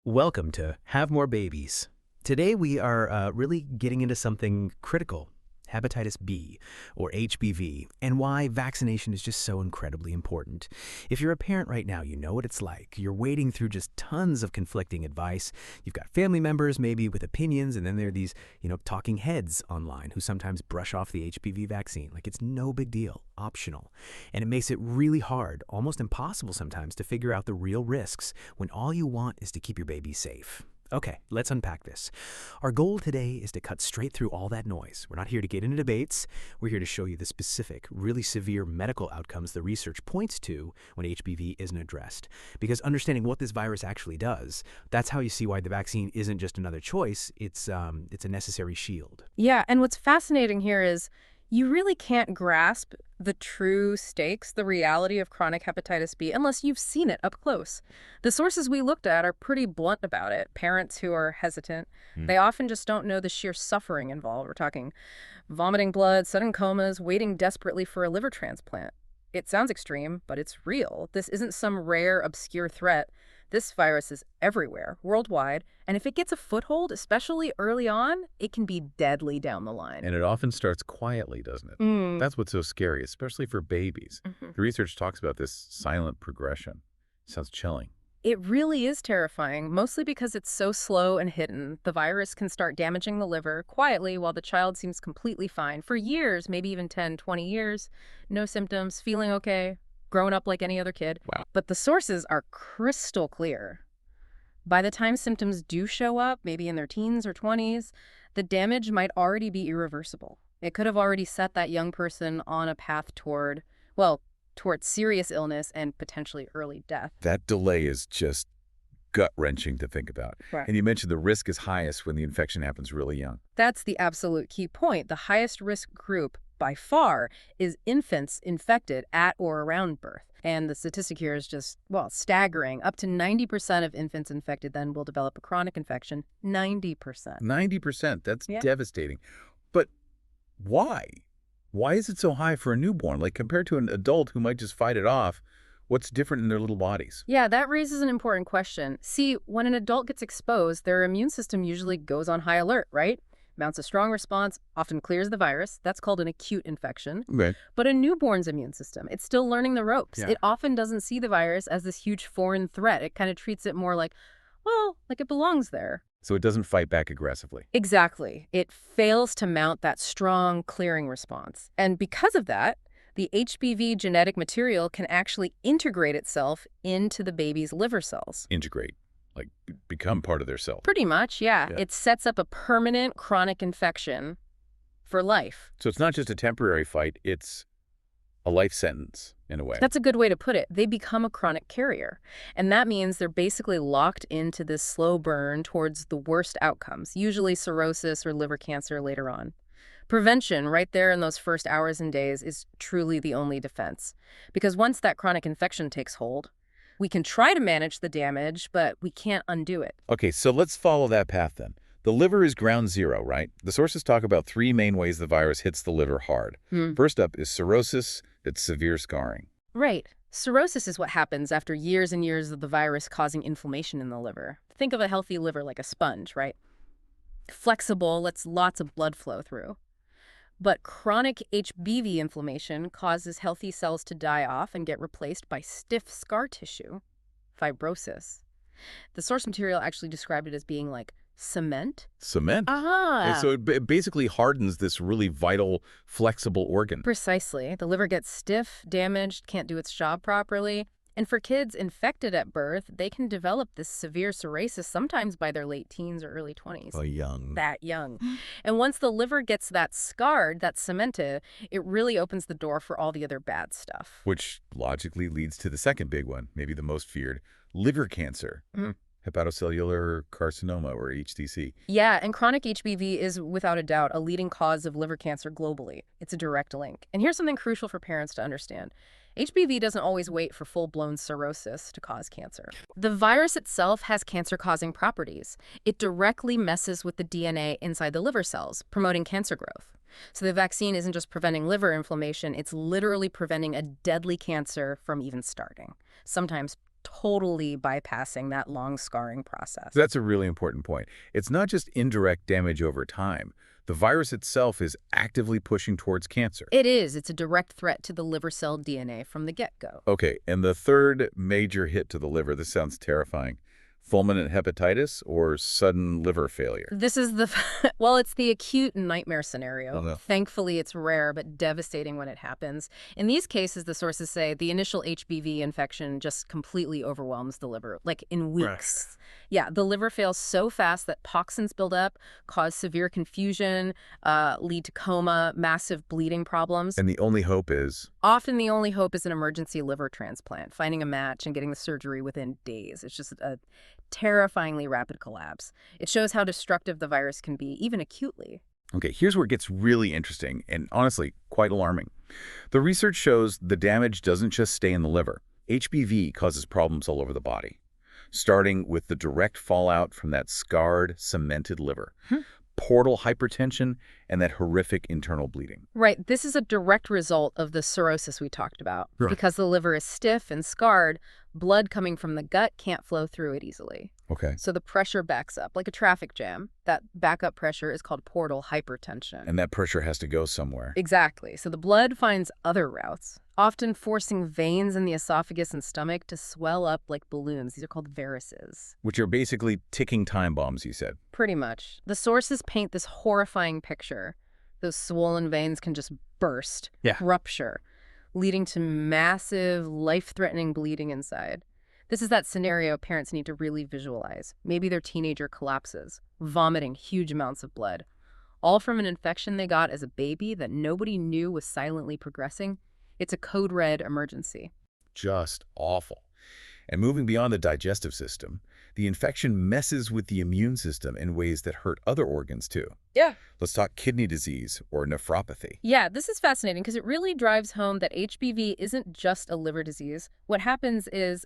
Welcome to Have More Babies. Today we are really getting into something critical, hepatitis B, or HBV, and why vaccination is just so incredibly important. If you're a parent right now, you know what it's like. You're wading through just tons of conflicting advice. You've got family members maybe with opinions, and then there are these, talking heads online who sometimes brush off the HPV vaccine like it's no big deal, optional. And it makes it really hard, almost impossible sometimes, to figure out the real risks when all you want is to keep your baby safe. Okay, let's unpack this. Our goal today is to cut straight through all that noise. We're not here to get into debates. We're here to show you the specific, really severe medical outcomes the research points to when HPV isn't addressed. Because understanding what this virus actually does, that's how you see why the vaccine isn't just another choice. It's a necessary shield. Yeah, and what's fascinating here is you really can't grasp the true stakes, the reality of chronic hepatitis B, unless you've seen it up close. The sources we looked at are pretty blunt about it. Parents who are hesitant, they often just don't know the sheer suffering involved. We're talking vomiting blood, sudden comas, waiting desperately for a liver transplant. It sounds extreme, but it's real. This isn't some rare, obscure threat. This virus is everywhere, worldwide, and if it gets a foothold, especially early on, it can be deadly down the line. And it often starts quietly, doesn't it? That's what's so scary, especially for babies. The research talks about this silent progression. Sounds chilling. It really is terrifying, mostly because it's so slow and hidden. The virus can start damaging the liver quietly while the child seems completely fine for years, maybe even 10, 20 years. No symptoms, feeling okay, growing up like any other kid. Wow. But the sources are crystal clear. By the time symptoms do show up, maybe in their teens or 20s, the damage might already be irreversible. It could have already set that young person on a path toward serious illness and potentially early death. That delay is just gut-wrenching to think about. Right. And you mentioned the risk is highest when the infection happens really young. That's the absolute key point. The highest risk group by far is infants infected at or around birth. And the statistic here is just, staggering. Up to 90% of infants infected then will develop a chronic infection. 90%. 90%, that's devastating. But why? Why is it so high for a newborn? Like compared to an adult who might just fight it off, what's different in their little bodies? Yeah, that raises an important question. See, when an adult gets exposed, their immune system usually goes on high alert, right? Mounts a strong response, often clears the virus. That's called an acute infection. Right. But a newborn's immune system, it's still learning the ropes. Yeah. It often doesn't see the virus as this huge foreign threat. It kind of treats it more like it belongs there. So it doesn't fight back aggressively. Exactly. It fails to mount that strong clearing response. And because of that, the HBV genetic material can actually integrate itself into the baby's liver cells. Integrate. Like become part of their cell. Pretty much, yeah. It sets up a permanent chronic infection for life. So it's not just a temporary fight, it's a life sentence in a way. That's a good way to put it. They become a chronic carrier. And that means they're basically locked into this slow burn towards the worst outcomes, usually cirrhosis or liver cancer later on. Prevention right there in those first hours and days is truly the only defense. Because once that chronic infection takes hold, we can try to manage the damage, but we can't undo it. Okay, so let's follow that path then. The liver is ground zero, right? The sources talk about three main ways the virus hits the liver hard. First up is cirrhosis, that's severe scarring. Right. Cirrhosis is what happens after years and years of the virus causing inflammation in the liver. Think of a healthy liver like a sponge, right? Flexible, lets lots of blood flow through. But chronic HBV inflammation causes healthy cells to die off and get replaced by stiff scar tissue, fibrosis. The source material actually described it as being like cement. Cement? Ah. So it basically hardens this really vital, flexible organ. Precisely. The liver gets stiff, damaged, can't do its job properly. And for kids infected at birth, they can develop this severe cirrhosis sometimes by their late teens or early 20s. Oh, young. That young. And once the liver gets that scarred, that cemented, it really opens the door for all the other bad stuff. Which logically leads to the second big one, maybe the most feared, liver cancer. Hepatocellular carcinoma, or HCC. Yeah, and chronic HBV is without a doubt a leading cause of liver cancer globally. It's a direct link. And here's something crucial for parents to understand. HBV doesn't always wait for full-blown cirrhosis to cause cancer. The virus itself has cancer-causing properties. It directly messes with the DNA inside the liver cells, promoting cancer growth. So the vaccine isn't just preventing liver inflammation, it's literally preventing a deadly cancer from even starting, sometimes totally bypassing that long scarring process. That's a really important point. It's not just indirect damage over time. The virus itself is actively pushing towards cancer. It is. It's a direct threat to the liver cell DNA from the get-go. Okay, and the third major hit to the liver, this sounds terrifying. Fulminant hepatitis or sudden liver failure? This is the, well, it's the acute nightmare scenario. Oh, no. Thankfully, it's rare, but devastating when it happens. In these cases, the sources say the initial HBV infection just completely overwhelms the liver, like in weeks. Right. Yeah, the liver fails so fast that toxins build up, cause severe confusion, lead to coma, massive bleeding problems. And the only hope is? Often the only hope is an emergency liver transplant, finding a match and getting the surgery within days. It's just a terrifyingly rapid collapse. It shows how destructive the virus can be, even acutely. Okay, here's where it gets really interesting and honestly quite alarming. The research shows the damage doesn't just stay in the liver. HBV causes problems all over the body, starting with the direct fallout from that scarred, cemented liver. Portal hypertension, and that horrific internal bleeding. Right. This is a direct result of the cirrhosis we talked about. Right. Because the liver is stiff and scarred, blood coming from the gut can't flow through it easily. Okay. So the pressure backs up, like a traffic jam. That backup pressure is called portal hypertension. And that pressure has to go somewhere. Exactly. So the blood finds other routes, often forcing veins in the esophagus and stomach to swell up like balloons. These are called varices. Which are basically ticking time bombs, you said. Pretty much. The sources paint this horrifying picture. Those swollen veins can just burst, rupture, leading to massive, life-threatening bleeding inside. This is that scenario parents need to really visualize. Maybe their teenager collapses, vomiting huge amounts of blood, all from an infection they got as a baby that nobody knew was silently progressing. It's a code red emergency. Just awful. And moving beyond the digestive system, the infection messes with the immune system in ways that hurt other organs too. Yeah. Let's talk kidney disease or nephropathy. Yeah, this is fascinating because it really drives home that HBV isn't just a liver disease. What happens is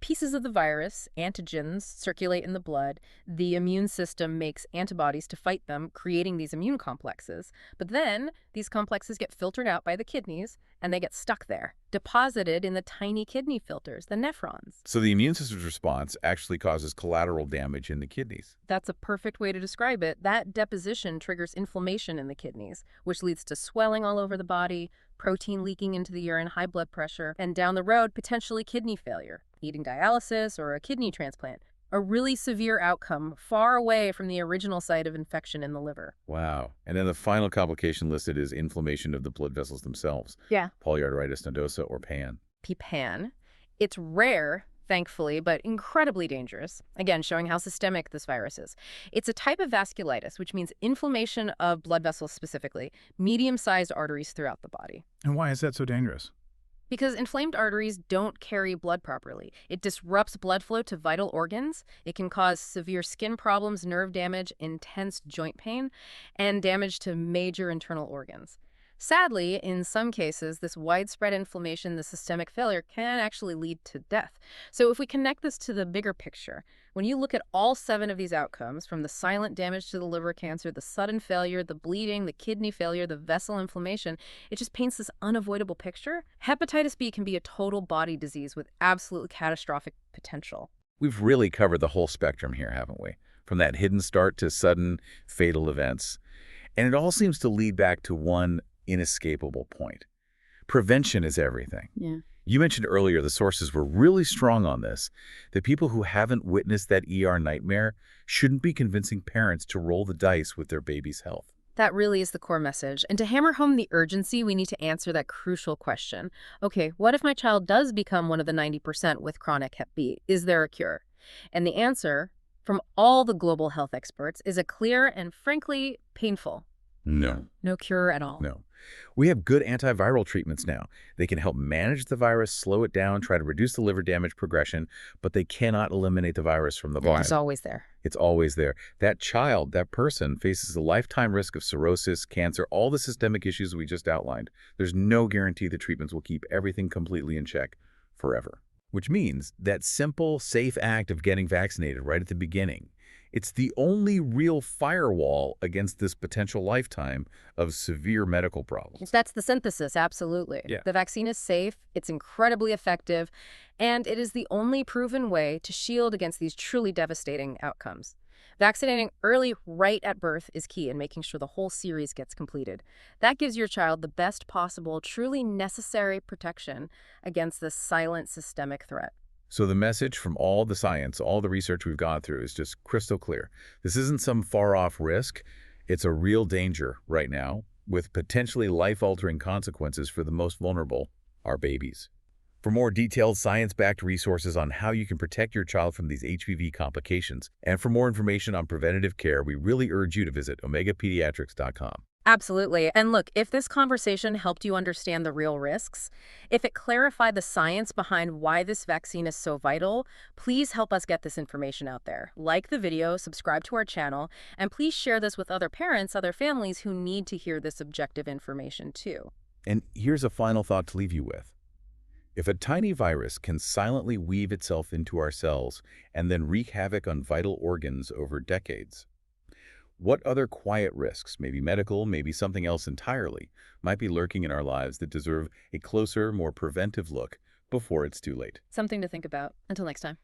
pieces of the virus, antigens, circulate in the blood. The immune system makes antibodies to fight them, creating these immune complexes. But then these complexes get filtered out by the kidneys, and they get stuck there, deposited in the tiny kidney filters, the nephrons. So the immune system's response actually causes collateral damage in the kidneys. That's a perfect way to describe it. That deposition triggers inflammation in the kidneys, which leads to swelling all over the body, protein leaking into the urine, high blood pressure, and down the road, potentially kidney failure, needing dialysis or a kidney transplant. A really severe outcome, far away from the original site of infection in the liver. Wow. And then the final complication listed is inflammation of the blood vessels themselves. Yeah. Polyarteritis nodosa or PAN. PAN. It's rare, thankfully, but incredibly dangerous. Again, showing how systemic this virus is. It's a type of vasculitis, which means inflammation of blood vessels specifically, medium-sized arteries throughout the body. And why is that so dangerous? Because inflamed arteries don't carry blood properly. It disrupts blood flow to vital organs. It can cause severe skin problems, nerve damage, intense joint pain, and damage to major internal organs. Sadly, in some cases, this widespread inflammation, the systemic failure, can actually lead to death. So if we connect this to the bigger picture, when you look at all 7 of these outcomes, from the silent damage to the liver cancer, the sudden failure, the bleeding, the kidney failure, the vessel inflammation, it just paints this unavoidable picture. Hepatitis B can be a total body disease with absolutely catastrophic potential. We've really covered the whole spectrum here, haven't we? From that hidden start to sudden, fatal events. And it all seems to lead back to one inescapable point. Prevention is everything. Yeah. You mentioned earlier the sources were really strong on this, that people who haven't witnessed that ER nightmare shouldn't be convincing parents to roll the dice with their baby's health. That really is the core message. And to hammer home the urgency, we need to answer that crucial question. Okay, what if my child does become one of the 90% with chronic Hep B? Is there a cure? And the answer, from all the global health experts, is a clear and frankly painful no. No cure at all. No. We have good antiviral treatments now. They can help manage the virus, slow it down, try to reduce the liver damage progression, but they cannot eliminate the virus from the body. It's always there. It's always there. That child, that person, faces a lifetime risk of cirrhosis, cancer, all the systemic issues we just outlined. There's no guarantee the treatments will keep everything completely in check forever. Which means that simple, safe act of getting vaccinated right at the beginning It's the only real firewall against this potential lifetime of severe medical problems. That's the synthesis, absolutely. Yeah. The vaccine is safe, it's incredibly effective, and it is the only proven way to shield against these truly devastating outcomes. Vaccinating early, right at birth, is key in making sure the whole series gets completed. That gives your child the best possible, truly necessary protection against this silent systemic threat. So the message from all the science, all the research we've gone through is just crystal clear. This isn't some far-off risk. It's a real danger right now with potentially life-altering consequences for the most vulnerable, our babies. For more detailed science-backed resources on how you can protect your child from these HPV complications, and for more information on preventative care, we really urge you to visit omegapediatrics.com. Absolutely. And look, if this conversation helped you understand the real risks, if it clarified the science behind why this vaccine is so vital, please help us get this information out there. Like the video, subscribe to our channel, and please share this with other parents, other families who need to hear this objective information too. And here's a final thought to leave you with. If a tiny virus can silently weave itself into our cells and then wreak havoc on vital organs over decades, what other quiet risks, maybe medical, maybe something else entirely, might be lurking in our lives that deserve a closer, more preventive look before it's too late? Something to think about. Until next time.